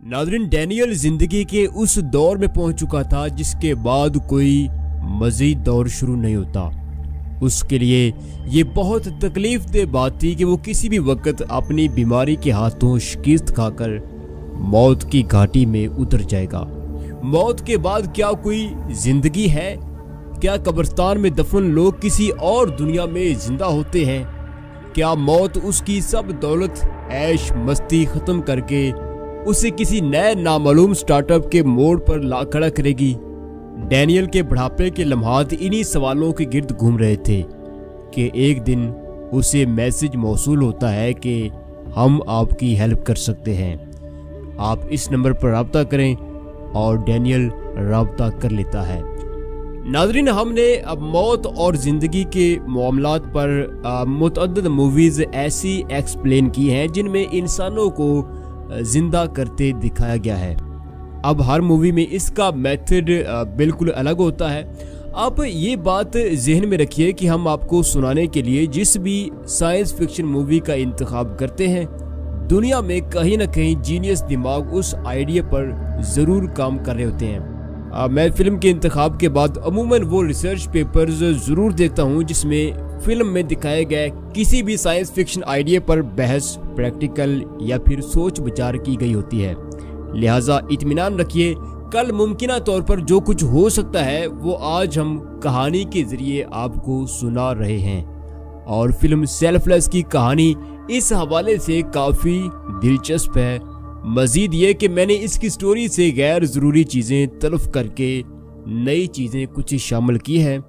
नाज़रीन, डैनियल जिंदगी के उस दौर में पहुंच चुका था जिसके बाद कोई मजीद दौर शुरू नहीं होता। उसके लिए ये बहुत तकलीफ दे बात थी कि वो किसी भी वक्त अपनी बीमारी के हाथों शिकस्त खाकर मौत की घाटी में उतर जाएगा। मौत के बाद क्या कोई जिंदगी है? क्या कब्रिस्तान में दफन लोग किसी और दुनिया में जिंदा होते हैं? क्या मौत उसकी सब दौलत ऐश मस्ती खत्म करके उसे किसी नए नामालूम स्टार्टअप के मोड़ पर ला खड़ा करेगी? डैनियल के बुढ़ापे के लम्हात इन्हीं सवालों के गिर्द घूम रहे थे कि एक दिन उसे मैसेज मौसूल होता है कि हम आपकी हेल्प कर सकते हैं, आप इस नंबर पर राब्ता करें, और डैनियल राब्ता कर लेता है। नाज़रीन, हमने अब मौत और ज़िंदगी के मामलात पर मुतअद्दिद मूवीज़ ऐसी एक्सप्लेन की हैं जिनमें इंसानों को जिंदा करते दिखाया गया है। अब हर मूवी में इसका मेथड बिल्कुल अलग होता है। आप ये बात जहन में रखिए कि हम आपको सुनाने के लिए जिस भी साइंस फिक्शन मूवी का इंतखाब करते हैं, दुनिया में कहीं ना कहीं जीनियस दिमाग उस आइडिया पर ज़रूर काम कर रहे होते हैं। मैं फिल्म के इंतखाब के बाद अमूमन वो रिसर्च पेपर्स ज़रूर देखता हूँ जिसमें फिल्म में दिखाए गए किसी भी साइंस फिक्शन आइडिया पर बहस, प्रैक्टिकल या फिर सोच विचार की गई होती है। लिहाजा इत्मीनान रखिए, कल मुमकिना तौर पर जो कुछ हो सकता है वो आज हम कहानी के जरिए आपको सुना रहे हैं। और फिल्म सेल्फलेस की कहानी इस हवाले से काफ़ी दिलचस्प है। मजीद ये कि मैंने इसकी स्टोरी से गैर ज़रूरी चीज़ें तलफ करके नई चीज़ें कुछ शामिल की हैं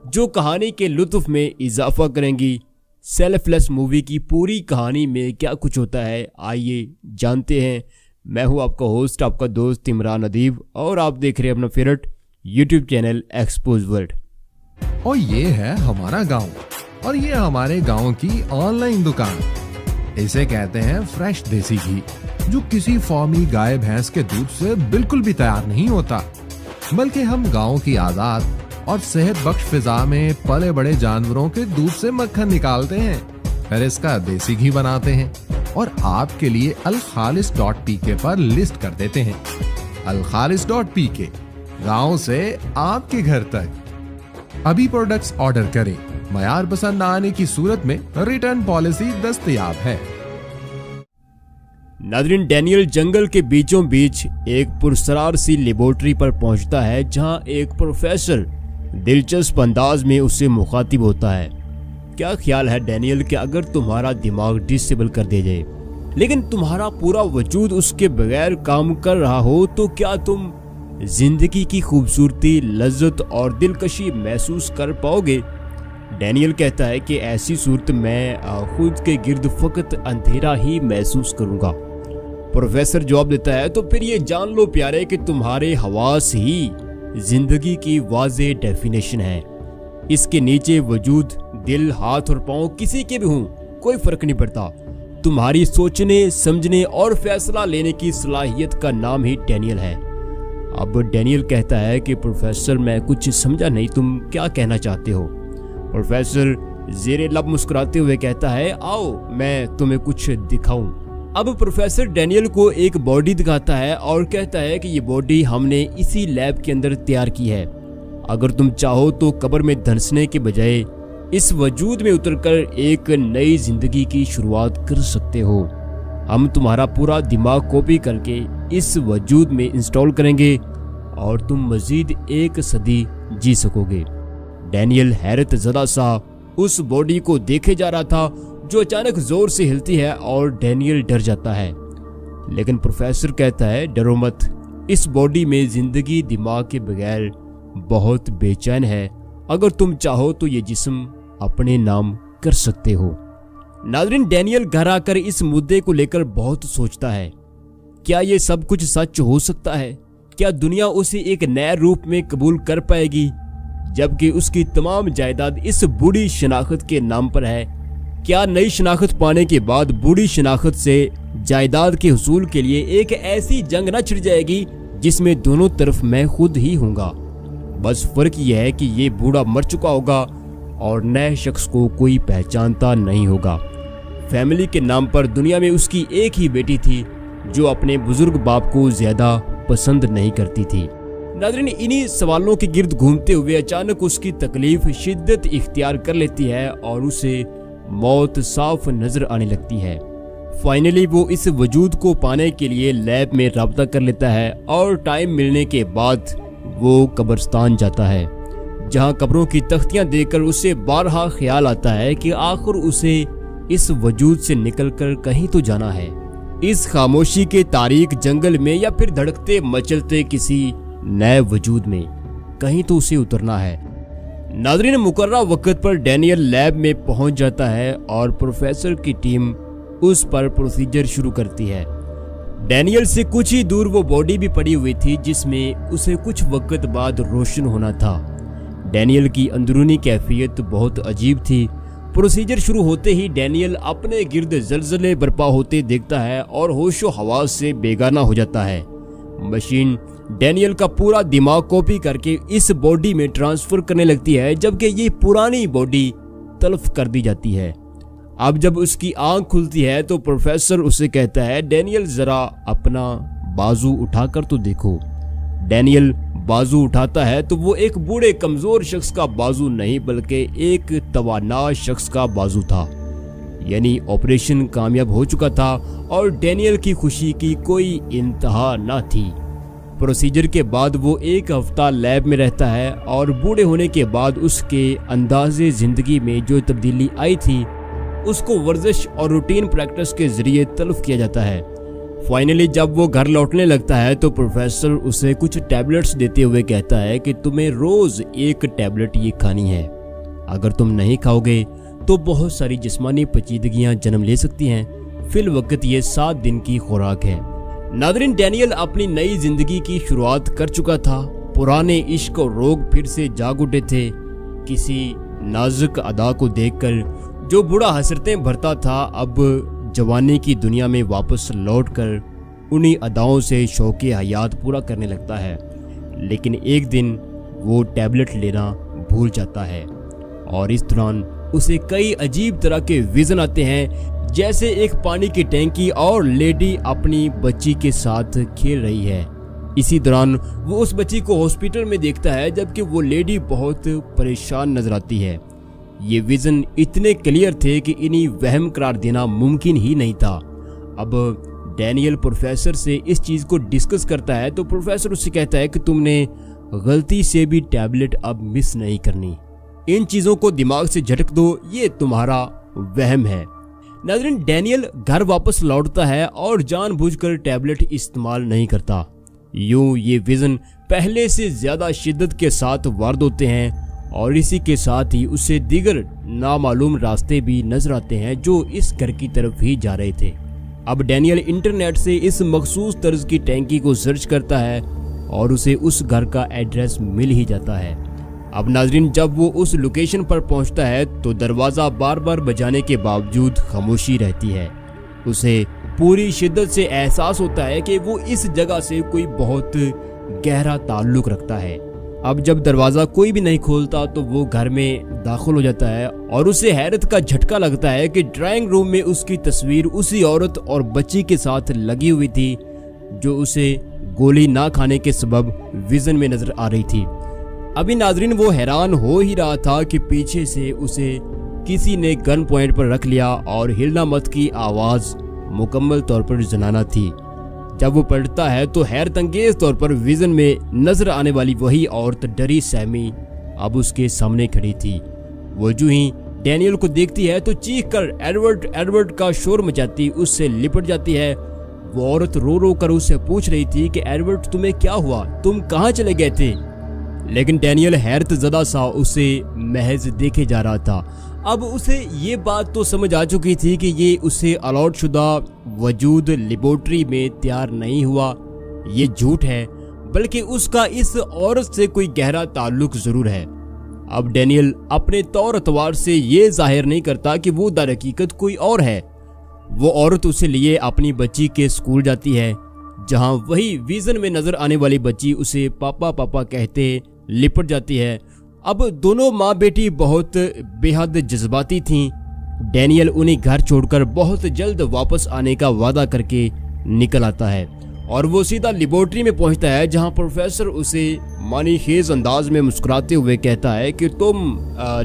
जो कहानी के लुत्फ़ में इजाफा करेंगी। सेल्फलेस मूवी की पूरी कहानी में क्या कुछ होता है, आइए जानते हैं। मैं हूं आपका होस्ट, आपका दोस्त इमरान अदीब, और आप देख रहे हैं अपना favourite YouTube channel expose world. और ये है हमारा गांव, और ये हमारे गांव की ऑनलाइन दुकान। इसे कहते हैं फ्रेश देसी घी, जो किसी फॉर्मी गाय भैंस के दूध से बिल्कुल भी तैयार नहीं होता, बल्कि हम गांव की आजाद और सेहत बख्श फिजा में पले बड़े जानवरों के दूध से मक्खन निकालते हैं, फिर इसका देसी घी बनाते हैं और आपके लिए alkhalis.pk पर लिस्ट कर देते हैं। alkhalis.pk, गांव से आपके घर तक। अभी प्रोडक्ट्स ऑर्डर करें, मयार पसंद न आने की सूरत में रिटर्न पॉलिसी दस्तयाब है। नाज़रीन, डैनियल जंगल के बीचों बीच एक पुरस्कार सी लेबोरेटरी पर पहुंचता है जहां एक प्रोफेसर दिलचस्प अंदाज में उससे मुखातिब होता है। क्या ख्याल है डैनियल कि अगर तुम्हारा दिमाग डिसेबल कर दिया जाए लेकिन तुम्हारा पूरा वजूद उसके बगैर काम कर रहा हो, तो क्या तुम जिंदगी की खूबसूरती, लज्जत और दिलकशी महसूस कर पाओगे? डैनियल कहता है कि ऐसी सूरत मैं खुद के गिर्द फकत अंधेरा ही महसूस करूंगा। प्रोफेसर जवाब देता है, तो फिर ये जान लो प्यारे कि तुम्हारे हवास ही जिंदगी की वाज़े डेफिनेशन है। इसके नीचे वजूद, दिल, हाथ और पांव किसी के भी हों, कोई फर्क नहीं पड़ता। तुम्हारी सोचने, समझने और फैसला लेने की सलाहियत का नाम ही डैनियल है। अब डैनियल कहता है कि प्रोफेसर, मैं कुछ समझा नहीं, तुम क्या कहना चाहते हो? प्रोफेसर ज़ेरे लब मुस्कुराते हुए कहता है, आओ मैं तुम्हें कुछ दिखाऊं। अब प्रोफेसर डैनियल को एक बॉडी दिखाता है और कहता है कि ये बॉडी हमने इसी लैब के अंदर तैयार की है। अगर तुम चाहो तो कब्र में धंसने के बजाय इस वजूद में उतरकर एक नई जिंदगी की शुरुआत कर सकते हो। हम तुम्हारा पूरा दिमाग कॉपी करके इस वजूद में इंस्टॉल करेंगे और तुम मजीद 1 सदी जी सकोगे। डैनियल हैरत ज़दा सा उस बॉडी को देखे जा रहा था जो अचानक जोर से हिलती है, और डैनियल डर जाता है। लेकिन प्रोफेसर कहता है, डरो मत, इस बॉडी में जिंदगी दिमाग के बगैर बहुत बेचैन है। अगर तुम चाहो तो ये जिस्म अपने नाम कर सकते हो। नाज़रीन, डैनियल घर आकर इस मुद्दे को लेकर बहुत सोचता है। क्या ये सब कुछ सच हो सकता है? क्या दुनिया उसे एक नए रूप में कबूल कर पाएगी जबकि उसकी तमाम जायदाद इस बूढ़ी शनाख्त के नाम पर है? क्या नई शनाख्त पाने के बाद बूढ़ी शनाख्त से जायदाद के हुसूल के लिए एक ऐसी जंग न छिड़ जाएगी जिसमें दोनों तरफ मैं खुद ही हूँगा? बस फर्क यह है कि ये बूढ़ा मर चुका होगा और नए शख्स को कोई पहचानता नहीं होगा। फैमिली के नाम पर दुनिया में उसकी एक ही बेटी थी जो अपने बुजुर्ग बाप को ज्यादा पसंद नहीं करती थी। नाज़रीन, इन्हीं सवालों के गिर्द घूमते हुए अचानक उसकी तकलीफ शिद्दत इख्तियार कर लेती है और उसे मौत साफ नजर आने लगती है। फाइनली वो इस वजूद को पाने के लिए लैब में राब्ता कर लेता है और टाइम मिलने के बाद वो कब्रिस्तान जाता है, जहां कब्रों की तख्तियां देखकर उसे बारहा ख्याल आता है कि आखिर उसे इस वजूद से निकलकर कहीं तो जाना है, इस खामोशी के तारीक जंगल में या फिर धड़कते मचलते किसी नए वजूद में कहीं तो उसे उतरना है। नाज़रीन, मुकर्रर वक्त पर डैनियल लैब में पहुंच जाता है और प्रोफेसर की टीम उस पर प्रोसीजर शुरू करती है। डैनियल से कुछ ही दूर वो बॉडी भी पड़ी हुई थी जिसमें उसे कुछ वक्त बाद रोशन होना था। डैनियल की अंदरूनी कैफियत बहुत अजीब थी। प्रोसीजर शुरू होते ही डैनियल अपने गिर्द जलजले बर्पा होते देखता है और होशो हवास से बेगाना हो जाता है। मशीन डैनियल का पूरा दिमाग कॉपी करके इस बॉडी में ट्रांसफर करने लगती है, जबकि ये पुरानी बॉडी तल्फ कर दी जाती है। अब जब उसकी आंख खुलती है तो प्रोफेसर उसे कहता है, डैनियल जरा अपना बाजू उठाकर तो देखो। डैनियल बाजू उठाता है तो वो एक बूढ़े कमजोर शख्स का बाजू नहीं बल्कि एक तवाना शख्स का बाजू था, यानी ऑपरेशन कामयाब हो चुका था और डैनियल की खुशी की कोई इंतहा न थी। प्रोसीजर के बाद वो एक हफ्ता लैब में रहता है और बूढ़े होने के बाद उसके अंदाजे जिंदगी में जो तब्दीली आई थी उसको वर्जिश और रूटीन प्रैक्टिस के जरिए तल्फ किया जाता है। फाइनली जब वो घर लौटने लगता है तो प्रोफेसर उसे कुछ टैबलेट्स देते हुए कहता है कि तुम्हें रोज एक टैबलेट ये खानी है, अगर तुम नहीं खाओगे तो बहुत सारी जिस्मानी पेचीदगियां जन्म ले सकती हैं। फिल वक्त ये 7 दिन की खुराक है। नाज़रीन, डैनियल अपनी नई जिंदगी की शुरुआत कर चुका था। पुराने इश्क और रोग फिर से जाग उठे थे। किसी नाजुक अदा को देखकर जो बूढ़ा हसरतें भरता था, अब जवानी की दुनिया में वापस लौटकर उन्हीं अदाओं से शौक़े हयात पूरा करने लगता है। लेकिन एक दिन वो टैबलेट लेना भूल जाता है और इस दौरान उसे कई अजीब तरह के विजन आते हैं, जैसे एक पानी की टैंकी और लेडी अपनी बच्ची के साथ खेल रही है। इसी दौरान वो उस बच्ची को हॉस्पिटल में देखता है, जबकि वो लेडी बहुत परेशान नजर आती है। ये विजन इतने क्लियर थे कि इन्हीं वहम करार देना मुमकिन ही नहीं था। अब डैनियल प्रोफेसर से इस चीज को डिस्कस करता है तो प्रोफेसर उससे कहता है कि तुमने गलती से भी टैबलेट अब मिस नहीं करनी, इन चीजों को दिमाग से झटक दो, ये तुम्हारा वहम है। नाज़रीन, डैनियल घर वापस लौटता है और जानबूझकर टैबलेट इस्तेमाल नहीं करता। यूं ये विजन पहले से ज्यादा शिद्दत के साथ वारद होते हैं और इसी के साथ ही उसे दीगर नामालूम रास्ते भी नजर आते हैं जो इस घर की तरफ ही जा रहे थे। अब डैनियल इंटरनेट से इस मखसूस तर्ज की टैंकी को सर्च करता है और उसे उस घर का एड्रेस मिल ही जाता है। अब नाज़रीन, जब वो उस लोकेशन पर पहुंचता है तो दरवाज़ा बार बार बजाने के बावजूद खामोशी रहती है। उसे पूरी शिद्दत से एहसास होता है कि वो इस जगह से कोई बहुत गहरा ताल्लुक रखता है। अब जब दरवाज़ा कोई भी नहीं खोलता तो वो घर में दाखिल हो जाता है और उसे हैरत का झटका लगता है कि ड्राइंग रूम में उसकी तस्वीर उसी औरत और बच्ची के साथ लगी हुई थी जो उसे गोली ना खाने के सबब विजन में नजर आ रही थी। अभी नाज़रीन, वो हैरान हो ही रहा था कि पीछे से उसे किसी ने गन पॉइंट पर रख लिया और हिलना मत की आवाज मुकम्मल तौर पर जनाना थी। जब वो पलटता है तो हैरत अंगेज तौर पर विजन में नजर आने वाली वही औरत डरी सहमी अब उसके सामने खड़ी थी। वो जो ही डैनियल को देखती है तो चीख कर एडवर्ड एडवर्ड का शोर मचाती उससे लिपट जाती है। वो औरत रो रो कर उससे पूछ रही थी कि एडवर्ड, तुम्हें क्या हुआ, तुम कहाँ चले गए थे? लेकिन डैनियल हैरत ज़दा सा उसे महज देखे जा रहा था। अब उसे ये बात तो समझ आ चुकी थी कि ये उसे अलॉट शुदा वजूद लेबोरेटरी में तैयार नहीं हुआ, ये झूठ है, बल्कि उसका इस औरत से कोई गहरा ताल्लुक जरूर है। अब डैनियल अपने तौर अतवार से ये जाहिर नहीं करता कि वो दर हकीकत कोई और है। वो औरत उसे लिए अपनी बच्ची के स्कूल जाती है, जहां वही विजन में नजर आने वाली बच्ची उसे पापा पापा कहते लिपट जाती है। अब दोनों माँ बेटी बहुत बेहद जज्बाती थीं। डैनियल उन्हें घर छोड़कर बहुत जल्द वापस आने का वादा करके निकल आता है और वो सीधा लेबोरेटरी में पहुंचता है, जहां प्रोफेसर उसे मानी खेज अंदाज में मुस्कुराते हुए कहता है कि तुम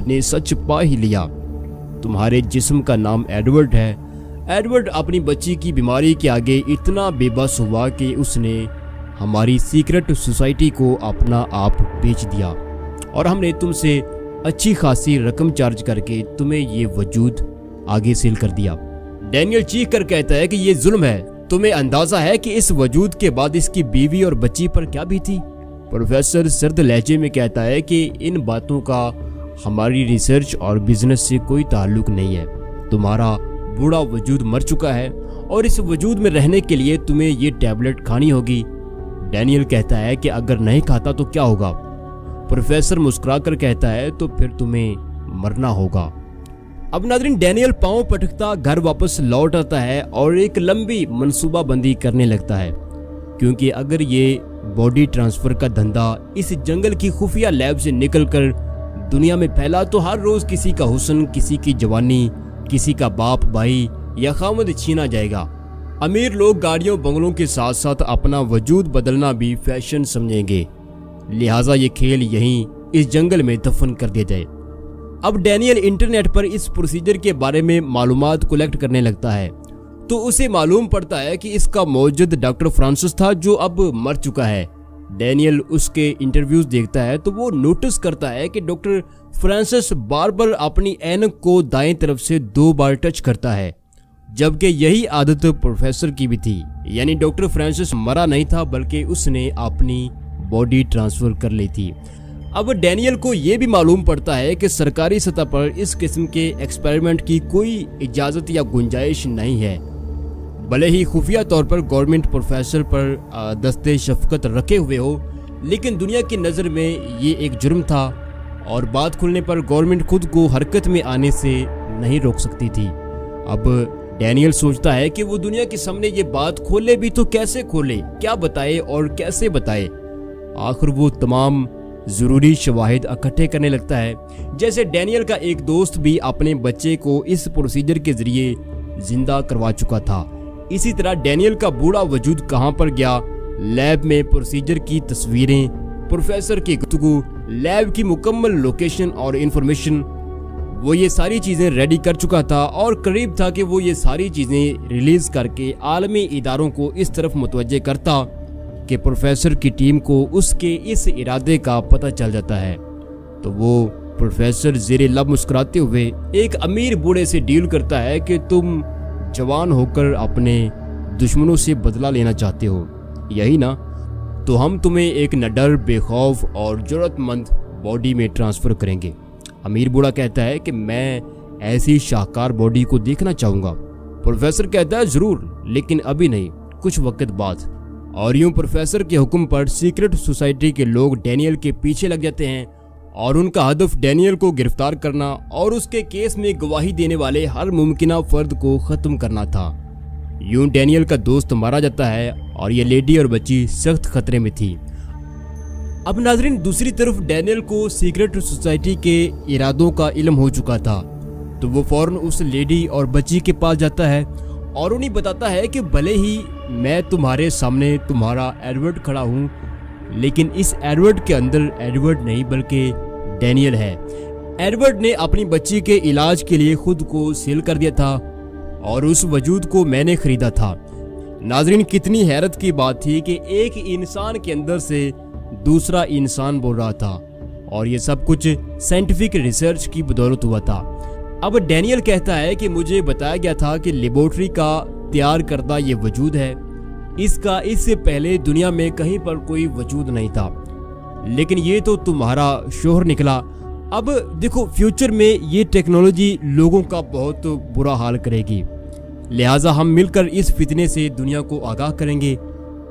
ने सच पा ही लिया। तुम्हारे जिस्म का नाम एडवर्ड है। एडवर्ड अपनी बच्ची की बीमारी के आगे इतना बेबस हुआ कि उसने हमारी सीक्रेट सोसाइटी को अपना आप बेच दिया और हमने तुमसे अच्छी खासी रकम चार्ज करके तुम्हें ये वजूद आगे सेल कर दिया। डैनियल चीख कर कहता है कि ये जुल्म है। तुम्हें अंदाजा है कि इस वजूद के बाद इसकी बीवी और बच्ची पर क्या बीती? प्रोफेसर सर्द लहजे में कहता है कि इन बातों का हमारी रिसर्च और बिजनेस से कोई ताल्लुक नहीं है। तुम्हारा बूढ़ा वजूद मर चुका है और इस वजूद में रहने के लिए तुम्हें ये टैबलेट खानी होगी। डैनियल कहता है कि अगर नहीं खाता तो क्या होगा? प्रोफेसर मुस्कुराकर कहता है तो फिर तुम्हें मरना होगा। अब नाज़रीन, डैनियल पांव पटकता घर वापस लौट आता है और एक लंबी मंसूबाबंदी करने लगता है, क्योंकि अगर ये बॉडी ट्रांसफर का धंधा इस जंगल की खुफिया लैब से निकलकर दुनिया में फैला तो हर रोज किसी का हुस्न, किसी की जवानी, किसी का बाप भाई या खामद छीना जाएगा। अमीर लोग गाड़ियों बंगलों के साथ साथ अपना वजूद बदलना भी फैशन समझेंगे, लिहाजा ये खेल यहीं इस जंगल में दफन कर दिया जाए। अब डैनियल इंटरनेट पर इस प्रोसीजर के बारे में मालूमात कलेक्ट करने लगता है तो उसे मालूम पड़ता है कि इसका मौजूद डॉक्टर फ्रांसिस था, जो अब मर चुका है। डैनियल उसके इंटरव्यूज देखता है तो वो नोटिस करता है कि डॉक्टर फ्रांसिस बार बार अपनी ऐनक को दाएं तरफ से 2 बार टच करता है, जबकि यही आदत प्रोफेसर की भी थी। यानी डॉक्टर फ्रांसिस मरा नहीं था, बल्कि उसने अपनी बॉडी ट्रांसफर कर ली थी। अब डैनियल को यह भी मालूम पड़ता है कि सरकारी सतह पर इस किस्म के एक्सपेरिमेंट की कोई इजाजत या गुंजाइश नहीं है। भले ही खुफिया तौर पर गवर्नमेंट प्रोफेसर पर दस्ते शफकत रखे हुए हो, लेकिन दुनिया की नज़र में ये एक जुर्म था और बात खुलने पर गवर्नमेंट खुद को हरकत में आने से नहीं रोक सकती थी। अब डैनियल सोचता है कि वो दुनिया के सामने ये बात खोले भी तो कैसे खोले, क्या बताए और कैसे बताए। आखिर वो तमाम जरूरी शवाहिद इकट्ठे करने लगता है, जैसे डैनियल का एक दोस्त भी अपने बच्चे को इस प्रोसीजर के जरिए जिंदा करवा चुका था। इसी तरह डैनियल का बूढ़ा वजूद कहां पर गया, लैब में प्रोसीजर की तस्वीरें, प्रोफेसर की गुफ्तगू, लैब की मुकम्मल लोकेशन और इंफॉर्मेशन, वो ये सारी चीजें रेडी कर चुका था और करीब था कि वो ये सारी चीजें रिलीज करके आलमी इदारों को इस तरफ मुतवज्जे करता कि प्रोफेसर की टीम को उसके इस इरादे का पता चल जाता है। तो वो प्रोफेसर ज़ेरे लब मुस्कुराते हुए एक अमीर बूढ़े से डील करता है कि तुम जवान होकर अपने दुश्मनों से बदला लेना चाहते हो, यही ना? तो हम तुम्हें एक निडर, बेखौफ और जरूरतमंद बॉडी में ट्रांसफ़र करेंगे। अमीर बूढ़ा कहता है कि मैं ऐसी शाहकार बॉडी को देखना चाहूँगा। प्रोफेसर कहता है ज़रूर, लेकिन अभी नहीं, कुछ वक्त बाद। और यूं प्रोफेसर के हुक्म पर सीक्रेट सोसाइटी के लोग डैनियल के पीछे लग जाते हैं और उनका हदफ डैनियल को गिरफ्तार करना और उसके केस में गवाही देने वाले हर मुमकिना फर्द को खत्म करना था। यूं डैनियल का दोस्त मारा जाता है और ये लेडी और बच्ची सख्त खतरे में थी। अब नाजरीन, दूसरी तरफ डैनियल को सीक्रेट सोसाइटी के इरादों का इल्म हो चुका था, तो वो फौरन उस लेडी और बच्ची के पास जाता है और उन्हें बताता है कि भले ही मैं तुम्हारे सामने तुम्हारा एडवर्ड खड़ा हूँ, लेकिन इस एडवर्ड के अंदर एडवर्ड नहीं बल्कि डैनियल है। एडवर्ड ने अपनी बच्ची के इलाज के लिए खुद को सेल कर दिया था और उस वजूद को मैंने खरीदा था। नाजरीन, कितनी हैरत की बात थी कि एक इंसान के अंदर से दूसरा इंसान बोल रहा था और ये सब कुछ साइंटिफिक रिसर्च की बदौलत हुआ था। अब डैनियल कहता है कि मुझे बताया गया था कि लेबोरेटरी का तैयार करदा ये वजूद है, इसका इससे पहले दुनिया में कहीं पर कोई वजूद नहीं था, लेकिन ये तो तुम्हारा शोहर निकला। अब देखो, फ्यूचर में ये टेक्नोलॉजी लोगों का बहुत बुरा हाल करेगी, लिहाजा हम मिलकर इस फितने से दुनिया को आगाह करेंगे,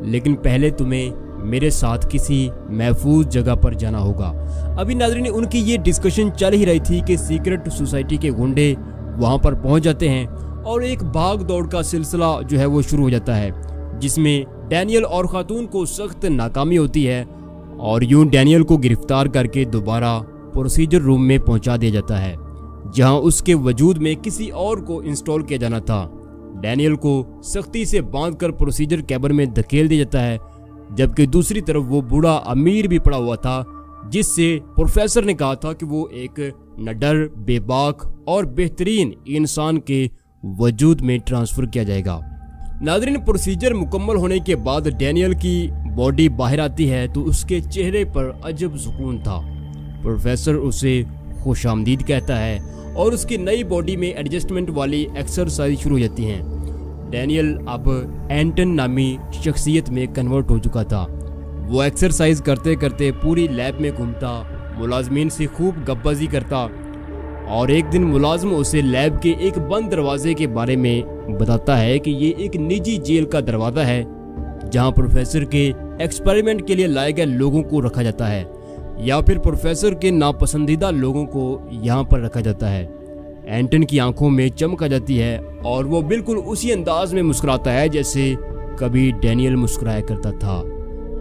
लेकिन पहले तुम्हें मेरे साथ किसी महफूज जगह पर जाना होगा। अभी नाज़रीन, उनकी ये डिस्कशन चल ही रही थी कि सीक्रेट सोसाइटी के गुंडे वहां पर पहुंच जाते हैं और एक भाग दौड़ का सिलसिला जो है वो शुरू हो जाता है, जिसमें डैनियल और खातून को सख्त नाकामी होती है और यूं डैनियल को गिरफ्तार करके दोबारा प्रोसीजर रूम में पहुंचा दिया जाता है, जहां उसके वजूद में किसी और को इंस्टॉल किया जाना था, डैनियल को सख्ती से बांधकर प्रोसीजर कैबिन में धकेल दिया जाता है, जबकि दूसरी तरफ वो बूढ़ा अमीर भी पड़ा हुआ था, जिससे प्रोफेसर ने कहा था कि वो एक निडर, बेबाक और बेहतरीन इंसान के वजूद में ट्रांसफर किया जाएगा। नाज़रीन, प्रोसीजर मुकम्मल होने के बाद डैनियल की बॉडी बाहर आती है तो उसके चेहरे पर अजब सुकून था। प्रोफेसर उसे खुशामदीद कहता है और उसकी नई बॉडी में एडजस्टमेंट वाली एक्सरसाइज शुरू हो जाती हैं। डैनियल अब एंटन नामी शख्सियत में कन्वर्ट हो चुका था। वो एक्सरसाइज करते करते पूरी लैब में घूमता, मुलाजमीन से खूब गप्पाबाजी करता और एक दिन मुलाजिम उसे लैब के एक बंद दरवाजे के बारे में बताता है कि ये एक निजी जेल का दरवाज़ा है जहां प्रोफेसर के एक्सपेरिमेंट के लिए लाए गए लोगों को रखा जाता है या फिर प्रोफेसर के नापसंदीदा लोगों को यहां पर रखा जाता है। एंटन की आंखों में चमक आ जाती है और वो बिल्कुल उसी अंदाज में मुस्कुराता है जैसे कभी डैनियल मुस्कुराया करता था।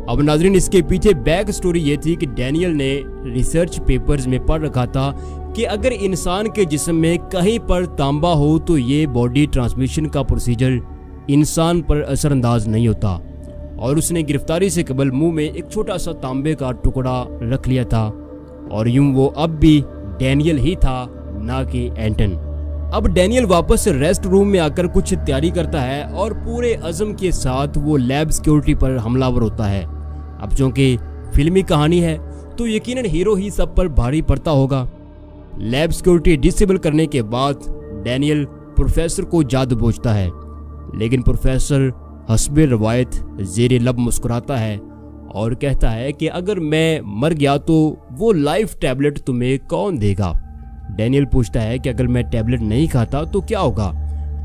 अब नाज़रीन, इसके पीछे बैक स्टोरी ये थी कि डैनियल ने रिसर्च पेपर्स में पढ़ रखा था कि अगर इंसान के जिस्म में कहीं पर तांबा हो तो ये बॉडी ट्रांसमिशन का प्रोसीजर इंसान पर असरअंदाज नहीं होता, और उसने गिरफ्तारी से कबल मुंह में एक छोटा सा तांबे का टुकड़ा रख लिया था और यूं वो अब भी डैनियल ही था, ना कि एंटन। अब डैनियल वापस रेस्ट रूम में आकर कुछ तैयारी करता है और पूरे अज़म के साथ वो लैब सिक्योरिटी पर हमलावर होता है। अब चूंकि फिल्मी कहानी है तो यकीनन हीरो ही सब पर भारी पड़ता होगा। लैब सिक्योरिटी डिसेबल करने के बाद डैनियल प्रोफेसर को याद दबोचता है, लेकिन प्रोफेसर हस्बे रवायत ज़ेरे लब मुस्कुराता है और कहता है कि अगर मैं मर गया तो वो लाइफ टैबलेट तुम्हें कौन देगा। डैनियल पूछता है कि अगर मैं टैबलेट नहीं खाता तो क्या होगा।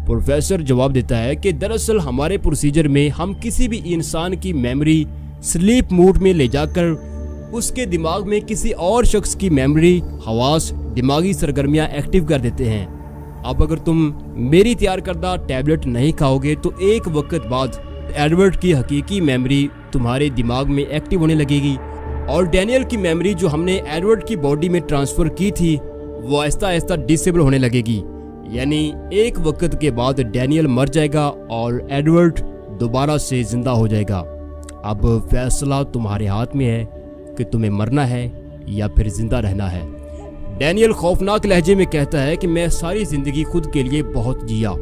प्रोफेसर जवाब देता है कि दरअसल हमारे प्रोसीजर में हम किसी भी इंसान की मेमोरी स्लीप मोड में ले जाकर उसके दिमाग में किसी और शख्स की मेमोरी, हवास, दिमागी सरगर्मियां एक्टिव कर देते हैं। अब अगर तुम मेरी तैयार करदा टैबलेट नहीं खाओगे तो एक वक्त बाद एडवर्ड की हकीकी मेमोरी तुम्हारे दिमाग में एक्टिव होने लगेगी और डैनियल की मेमोरी जो हमने एडवर्ड की बॉडी में ट्रांसफर की थी वो आहिस्ता आहिस्ता डिसेबल होने लगेगी। यानी एक वक्त के बाद डैनियल मर जाएगा और एडवर्ड दोबारा से जिंदा हो जाएगा। अब फैसला तुम्हारे हाथ में है कि तुम्हें मरना है या फिर जिंदा रहना है। डैनियल खौफनाक लहजे में कहता है कि मैं सारी जिंदगी खुद के लिए बहुत जिया,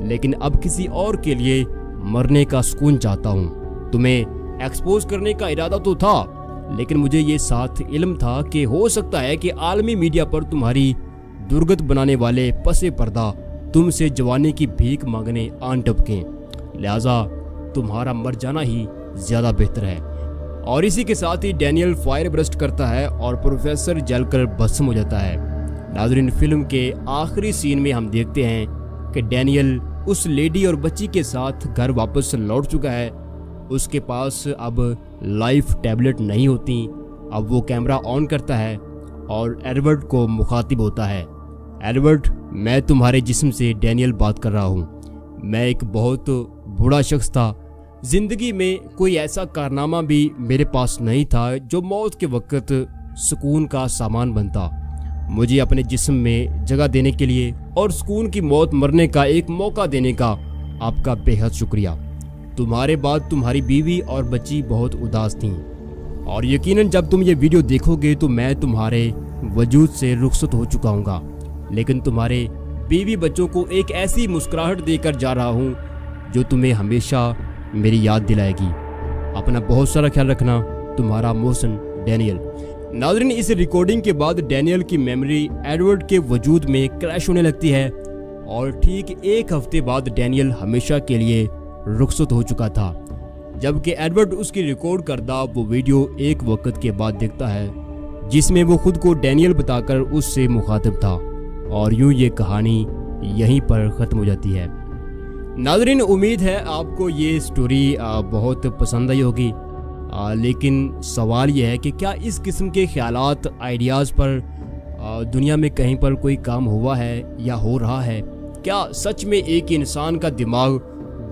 लेकिन अब किसी और के लिए मरने का सुकून चाहता हूँ। तुम्हें एक्सपोज करने का इरादा तो था, लेकिन मुझे ये साथ इल्म था कि हो सकता है कि आलमी मीडिया पर तुम्हारी दुर्गत बनाने वाले पसे पर्दा तुमसे जवानी की भीख मांगने आन टपकें, लिहाजा तुम्हारा मर जाना ही ज्यादा बेहतर है। और इसी के साथ ही डैनियल फायर ब्रस्ट करता है और प्रोफेसर जलकर भस्म हो जाता है। नाज़रीन, फिल्म के आखिरी सीन में हम देखते हैं कि डैनियल उस लेडी और बच्ची के साथ घर वापस लौट चुका है। उसके पास अब लाइफ टैबलेट नहीं होती। अब वो कैमरा ऑन करता है और एडवर्ड को मुखातिब होता है। एडवर्ड, मैं तुम्हारे जिस्म से डैनियल बात कर रहा हूँ। मैं एक बहुत बूढ़ा शख्स था। जिंदगी में कोई ऐसा कारनामा भी मेरे पास नहीं था जो मौत के वक्त सुकून का सामान बनता। मुझे अपने जिस्म में जगह देने के लिए और सुकून की मौत मरने का एक मौका देने का आपका बेहद शुक्रिया। तुम्हारे बाद तुम्हारी बीवी और बच्ची बहुत उदास थीं और यकीनन जब तुम ये वीडियो देखोगे तो मैं तुम्हारे वजूद से रुखसत हो चुका हूँगा, लेकिन तुम्हारे बीवी बच्चों को एक ऐसी मुस्कुराहट देकर जा रहा हूँ जो तुम्हें हमेशा मेरी याद दिलाएगी। अपना बहुत सारा ख्याल रखना। तुम्हारा मोहसिन, डैनियल। नाज़रीन, इस रिकॉर्डिंग के बाद डैनियल की मेमोरी एडवर्ड के वजूद में क्रैश होने लगती है और ठीक एक हफ्ते बाद डैनियल हमेशा के लिए रुखसत हो चुका था, जबकि एडवर्ड उसकी रिकॉर्ड करदा वो वीडियो एक वक्त के बाद देखता है जिसमें वो खुद को डैनियल बताकर उससे मुखातिब था। और यूं ये कहानी यहीं पर ख़त्म हो जाती है। नाज़रीन, उम्मीद है आपको ये स्टोरी बहुत पसंद आई होगी, लेकिन सवाल यह है कि क्या इस किस्म के ख्यालात, आइडियाज़ पर दुनिया में कहीं पर कोई काम हुआ है या हो रहा है? क्या सच में एक इंसान का दिमाग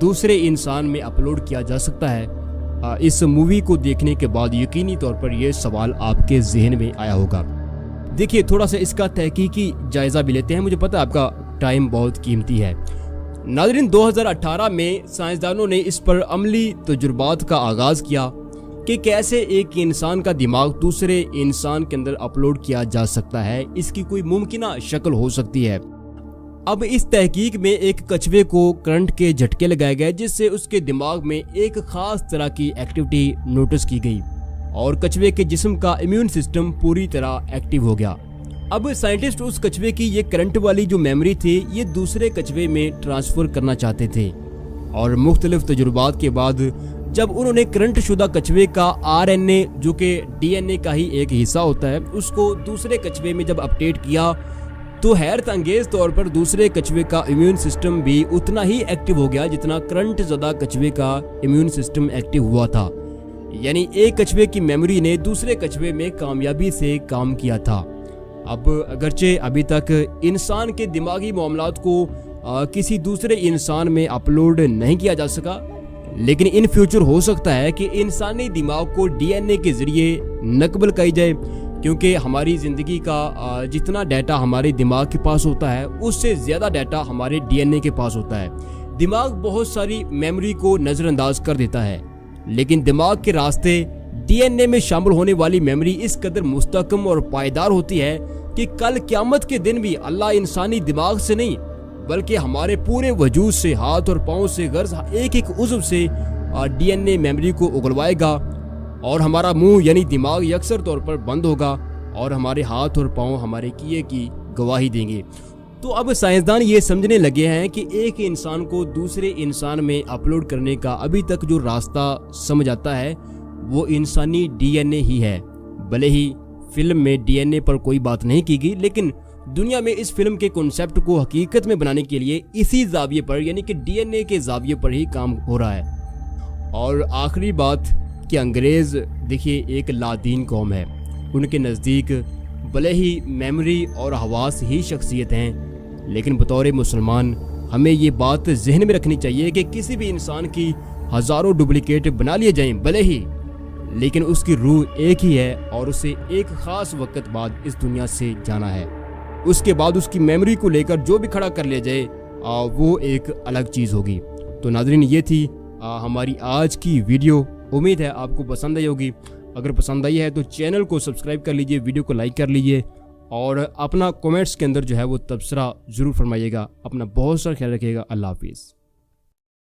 दूसरे इंसान में अपलोड किया जा सकता है? इस मूवी को देखने के बाद यकीनी तौर पर यह सवाल आपके जहन में आया होगा। देखिए, थोड़ा सा इसका तहकीकी जायज़ा भी लेते हैं। मुझे पता है आपका टाइम बहुत कीमती है। ناظرین 2018 میں سائنسدانوں نے اس پر عملی تجربات کا آغاز کیا کہ کیسے ایک انسان کا دماغ دوسرے انسان کے اندر اپلوڈ کیا جا سکتا ہے، اس کی کوئی ممکنہ شکل ہو سکتی ہے۔ اب اس تحقیق میں ایک کچھوے کو کرنٹ کے جھٹکے لگائے گئے جس سے اس کے دماغ میں ایک خاص طرح کی ایکٹیویٹی نوٹس کی گئی اور کچھوے کے جسم کا امیون سسٹم پوری طرح ایکٹیو ہو گیا۔ اب سائنٹسٹ اس کچھوے کی یہ کرنٹ والی جو میموری تھی یہ دوسرے کچھوے میں ٹرانسفر کرنا چاہتے تھے، اور مختلف تجربات کے بعد جب انہوں نے کرنٹ شدہ کچھوے کا RNA جو کہ DNA کا ہی ایک حصہ ہوتا ہے اس کو دوسرے کچھوے میں جب اپڈیٹ کیا تو حیرت انگیز طور پر دوسرے کچھوے کا امیون سسٹم بھی اتنا ہی ایکٹیو ہو گیا جتنا کرنٹ زدہ کچھوے کا امیون سسٹم ایکٹیو ہوا تھا، یعنی ایک کچھوے کی میموری نے دوسرے کچھوے میں کامیابی سے کام کیا تھا۔ اب اگرچہ ابھی تک انسان کے دماغی معاملات کو کسی دوسرے انسان میں اپلوڈ نہیں کیا جا سکا، لیکن ان فیوچر ہو سکتا ہے کہ انسانی دماغ کو DNA کے ذریعے نقل کرائی جائے، کیونکہ ہماری زندگی کا جتنا ڈیٹا ہمارے دماغ کے پاس ہوتا ہے اس سے زیادہ ڈیٹا ہمارے DNA کے پاس ہوتا ہے۔ دماغ بہت ساری میموری کو نظر انداز کر دیتا ہے، لیکن دماغ کے راستے DNA میں شامل ہونے والی میموری اس قدر مستحکم اور پائیدار ہوتی ہے کہ کل قیامت کے دن بھی اللہ انسانی دماغ سے نہیں بلکہ ہمارے پورے وجود سے، ہاتھ اور پاؤں سے، غرض ایک ایک عضو سے DNA میموری کو اگلوائے گا، اور ہمارا منہ یعنی دماغ یکسر طور پر بند ہوگا اور ہمارے ہاتھ اور پاؤں ہمارے کیے کی گواہی دیں گے۔ تو اب سائنسدان یہ سمجھنے لگے ہیں کہ ایک انسان کو دوسرے انسان میں اپلوڈ کرنے کا ابھی تک جو راستہ سمجھ آتا ہے وہ انسانی DNA ہی ہے۔ بھلے ہی فلم میں DNA پر کوئی بات نہیں کی گئی، لیکن دنیا میں اس فلم کے کنسیپٹ کو حقیقت میں بنانے کے لیے اسی زاویے پر یعنی کہ DNA کے زاویے پر ہی کام ہو رہا ہے۔ اور آخری بات کہ انگریز دیکھیے ایک لادین قوم ہے، ان کے نزدیک بھلے ہی میموری اور حواس ہی شخصیت ہیں، لیکن بطور مسلمان ہمیں یہ بات ذہن میں رکھنی چاہیے کہ کسی بھی انسان کی ہزاروں ڈپلیکیٹ بنا لیے جائیں بھلے ہی، لیکن اس کی روح ایک ہی ہے اور اسے ایک خاص وقت بعد اس دنیا سے جانا ہے۔ اس کے بعد اس کی میموری کو لے کر جو بھی کھڑا کر لیا جائے وہ ایک الگ چیز ہوگی۔ تو ناظرین یہ تھی ہماری آج کی ویڈیو، امید ہے آپ کو پسند آئی ہوگی۔ اگر پسند آئی ہے تو چینل کو سبسکرائب کر لیجئے، ویڈیو کو لائک کر لیجئے، اور اپنا کومنٹس کے اندر جو ہے وہ تبصرہ ضرور فرمائیے گا۔ اپنا بہت سارا خیال رکھیے گا۔ اللہ حافظ۔